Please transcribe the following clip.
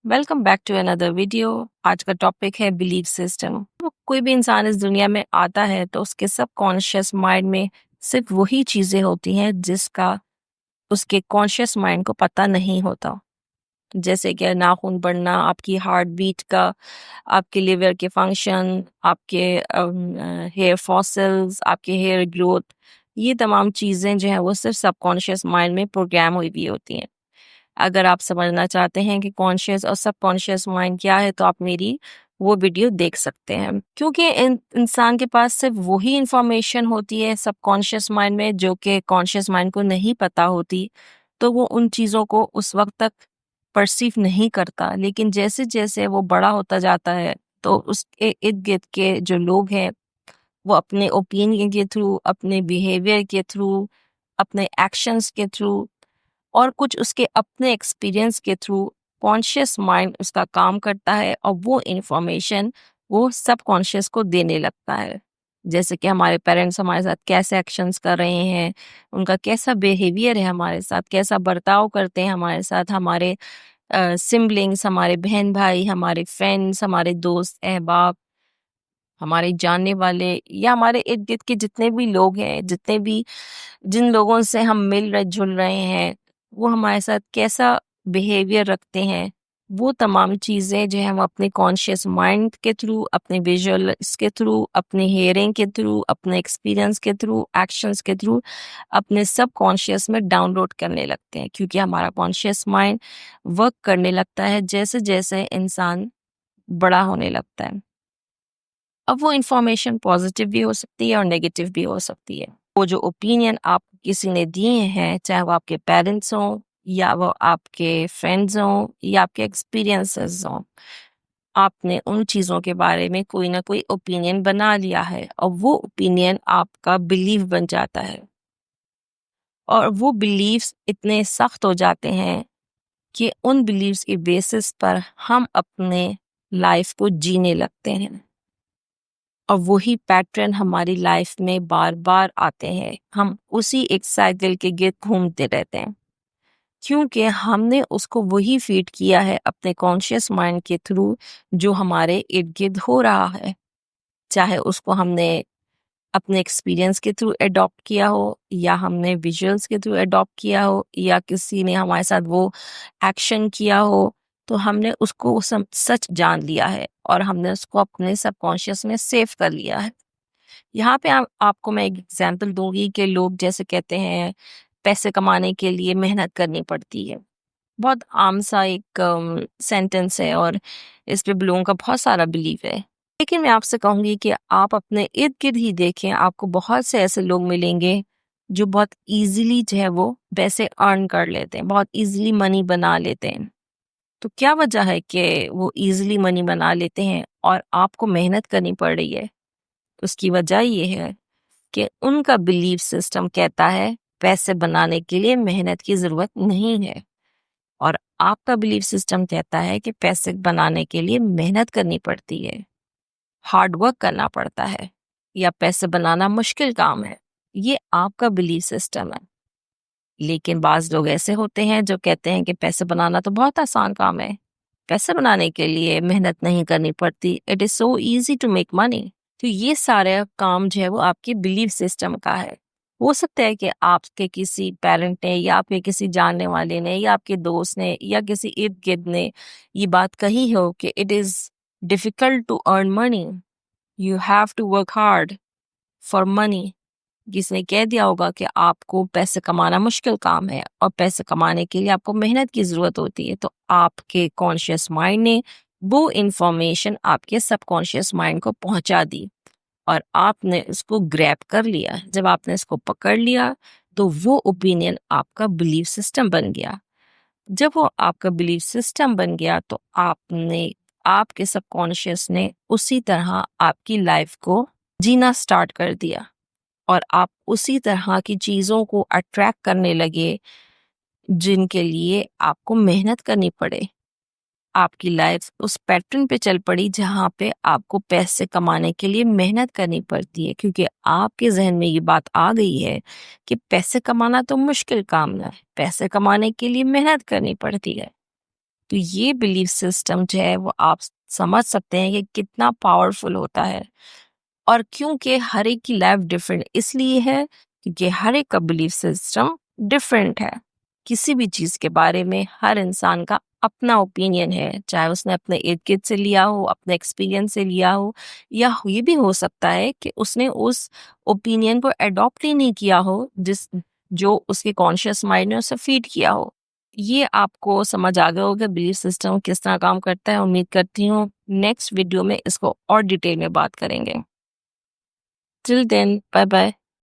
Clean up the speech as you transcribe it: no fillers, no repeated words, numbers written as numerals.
Welcome back to another video. आज का topic है बिलीफ सिस्टम। कोई भी इंसान इस दुनिया में आता है तो उसके सबकॉन्शियस माइंड में सिर्फ वही चीज़ें होती हैं जिसका उसके कॉन्शियस माइंड को पता नहीं होता। जैसे कि नाखून बढ़ना, आपकी हार्ट बीट का, आपके लिवर के फंक्शन, आपके हेयर फॉसिल्स, आपके हेयर ग्रोथ, ये तमाम चीज़ें जो हैं वो सिर्फ सबकॉन्शियस माइंड में प्रोग्राम हुई हुई होती हैं। अगर आप समझना चाहते हैं कि कॉन्शियस और सबकॉन्शियस माइंड क्या है तो आप मेरी वो वीडियो देख सकते हैं, क्योंकि इंसान के पास सिर्फ वही इंफॉर्मेशन होती है सबकॉन्शियस माइंड में जो कि कॉन्शियस माइंड को नहीं पता होती। तो वो उन चीज़ों को उस वक्त तक परसीव नहीं करता, लेकिन जैसे जैसे वो बड़ा होता जाता है तो उसके इर्द गिर्द के जो लोग हैं वो अपने ओपिनियन के थ्रू, अपने बिहेवियर के थ्रू, अपने एक्शंस के थ्रू और कुछ उसके अपने एक्सपीरियंस के थ्रू कॉन्शियस माइंड उसका काम करता है और वो इन्फॉर्मेशन वो सब कॉन्शियस को देने लगता है। जैसे कि हमारे पेरेंट्स हमारे साथ कैसे एक्शंस कर रहे हैं, उनका कैसा बिहेवियर है हमारे साथ, कैसा बर्ताव करते हैं हमारे साथ, हमारे सिबलिंग्स, हमारे बहन भाई, हमारे फ्रेंड्स, हमारे दोस्त अहबाब, हमारे जानने वाले या हमारे इर्द गिर्द के जितने भी लोग हैं, जितने भी जिन लोगों से हम मिल रहे जुल रहे हैं, वो हमारे साथ कैसा बिहेवियर रखते हैं, वो तमाम चीज़ें जो हैं हम अपने कॉन्शियस माइंड के थ्रू, अपने विजुअल्स के थ्रू, अपने हेयरिंग के थ्रू, अपने एक्सपीरियंस के थ्रू, एक्शंस के थ्रू अपने सब कॉन्शियस में डाउनलोड करने लगते हैं, क्योंकि हमारा कॉन्शियस माइंड वर्क करने लगता है जैसे जैसे इंसान बड़ा होने लगता है। अब वो इंफॉर्मेशन पॉजिटिव भी हो सकती है और नेगेटिव भी हो सकती है। वो जो ओपिनियन आप किसी ने दिए हैं, चाहे वो आपके पेरेंट्स हों या वो आपके फ्रेंड्स हों या आपके एक्सपीरियंसेस हों, आपने उन चीज़ों के बारे में कोई ना कोई ओपिनियन बना लिया है और वो ओपिनियन आपका बिलीव बन जाता है और वो बिलीव्स इतने सख्त हो जाते हैं कि उन बिलीव्स के बेसिस पर हम अपने लाइफ को जीने लगते हैं और वही पैटर्न हमारी लाइफ में बार बार आते हैं। हम उसी एक साइकिल के गिर्द घूमते रहते हैं, क्योंकि हमने उसको वही फीड किया है अपने कॉन्शियस माइंड के थ्रू जो हमारे इर्द गिर्द हो रहा है। चाहे उसको हमने अपने एक्सपीरियंस के थ्रू अडॉप्ट किया हो या हमने विजुअल्स के थ्रू अडॉप्ट किया हो या किसी ने हमारे साथ वो एक्शन किया हो, तो हमने उसको सच जान लिया है और हमने उसको अपने सबकॉन्शियस में सेव कर लिया है। यहाँ पे आपको मैं एक एग्जांपल दूंगी कि लोग जैसे कहते हैं पैसे कमाने के लिए मेहनत करनी पड़ती है। बहुत आम सा एक सेंटेंस है और इस पे लोगों का बहुत सारा बिलीव है। लेकिन मैं आपसे कहूँगी कि आप अपने इर्द गिर्द ही देखें, आपको बहुत से ऐसे लोग मिलेंगे जो बहुत इजीली जो है वो पैसे अर्न कर लेते हैं, बहुत इजीली मनी बना लेते हैं। तो क्या वजह है कि वो इजीली मनी बना लेते हैं और आपको मेहनत करनी पड़ रही है? उसकी वजह ये है कि उनका बिलीफ सिस्टम कहता है पैसे बनाने के लिए मेहनत की ज़रूरत नहीं है और आपका बिलीफ सिस्टम कहता है कि पैसे बनाने के लिए मेहनत करनी पड़ती है, हार्ड वर्क करना पड़ता है या पैसे बनाना मुश्किल काम है। ये आपका बिलीफ सिस्टम है। लेकिन बाज़ लोग ऐसे होते हैं जो कहते हैं कि पैसे बनाना तो बहुत आसान काम है, पैसे बनाने के लिए मेहनत नहीं करनी पड़ती, it is so easy to make money. तो ये सारे काम जो है वो आपके बिलीफ सिस्टम का है। हो सकता है कि आपके किसी पेरेंट ने या आपके किसी जानने वाले ने या आपके दोस्त ने या किसी इर्द गिर्द ने ये बात कही हो कि it is difficult to earn money, you have to work hard for money. किसने कह दिया होगा कि आपको पैसे कमाना मुश्किल काम है और पैसे कमाने के लिए आपको मेहनत की ज़रूरत होती है, तो आपके कॉन्शियस माइंड ने वो इंफॉर्मेशन आपके सबकॉन्शियस माइंड को पहुंचा दी और आपने इसको ग्रैब कर लिया। जब आपने इसको पकड़ लिया तो वो ओपिनियन आपका बिलीफ सिस्टम बन गया। जब वो आपका बिलीफ सिस्टम बन गया तो आपके सबकॉन्शियस ने उसी तरह आपकी लाइफ को जीना स्टार्ट कर दिया और आप उसी तरह की चीज़ों को अट्रैक्ट करने लगे जिनके लिए आपको मेहनत करनी पड़े। आपकी लाइफ उस पैटर्न पे चल पड़ी जहाँ पे आपको पैसे कमाने के लिए मेहनत करनी पड़ती है, क्योंकि आपके जहन में ये बात आ गई है कि पैसे कमाना तो मुश्किल काम है, पैसे कमाने के लिए मेहनत करनी पड़ती है। तो ये बिलीफ सिस्टम जो है वो आप समझ सकते हैं कि कितना पावरफुल होता है। और क्योंकि हर एक की लाइफ डिफरेंट इसलिए है क्योंकि हर एक का बिलीफ सिस्टम डिफरेंट है। किसी भी चीज़ के बारे में हर इंसान का अपना ओपिनियन है, चाहे उसने अपने इर्द गिर्द से लिया हो, अपने एक्सपीरियंस से लिया हो, या ये भी हो सकता है कि उसने उस ओपिनियन को अडॉप्ट ही नहीं किया हो जो उसके कॉन्शियस माइंड ने उसे फीड किया हो। ये आपको समझ आ गया होगा बिलीफ सिस्टम किस तरह काम करता है। उम्मीद करती हूँ नेक्स्ट वीडियो में इसको और डिटेल में बात करेंगे। Till then, bye bye.